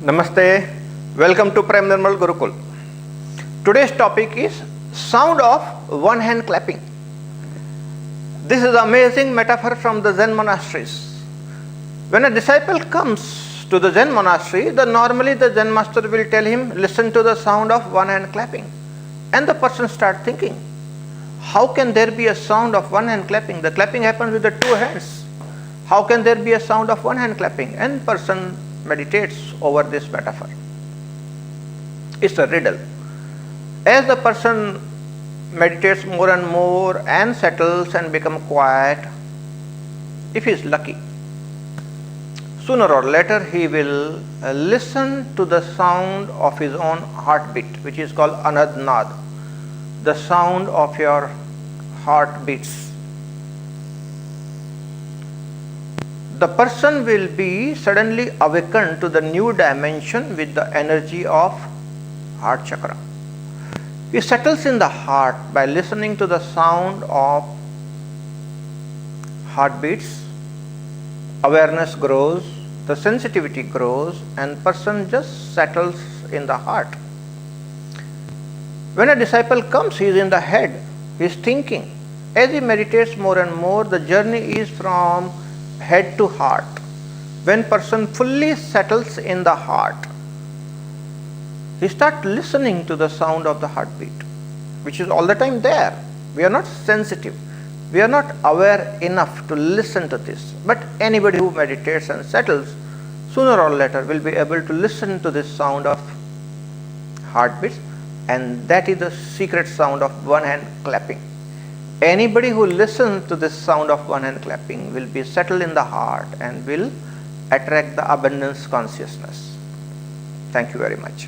Namaste, welcome to Prem Nirmal Gurukul. Today's topic is sound of one hand clapping. This is amazing metaphor from the Zen monasteries. When a disciple comes to the Zen monastery, normally the Zen master will tell him, listen to the sound of one hand clapping. And the person starts thinking, how can there be a sound of one hand clapping? The clapping happens with the two hands. How can there be a sound of one hand clapping? And person meditates over this metaphor. It's a riddle. As the person meditates more and more and settles and becomes quiet, if he is lucky, sooner or later he will listen to the sound of his own heartbeat, which is called anadnad, the sound of your heartbeats. The person will be suddenly awakened to the new dimension with the energy of heart chakra. He settles in the heart by listening to the sound of heartbeats. Awareness grows, the sensitivity grows, and person just settles in the heart. When a disciple comes, he is in the head, he is thinking. As he meditates more and more, the journey is from head to heart. When person fully settles in the heart, he starts listening to the sound of the heartbeat, which is all the time there. We are not sensitive. We are not aware enough to listen to this. But anybody who meditates and settles, sooner or later will be able to listen to this sound of heartbeats, and that is the secret sound of one hand clapping. Anybody who listens to this sound of one hand clapping will be settled in the heart and will attract the abundance consciousness. Thank you very much.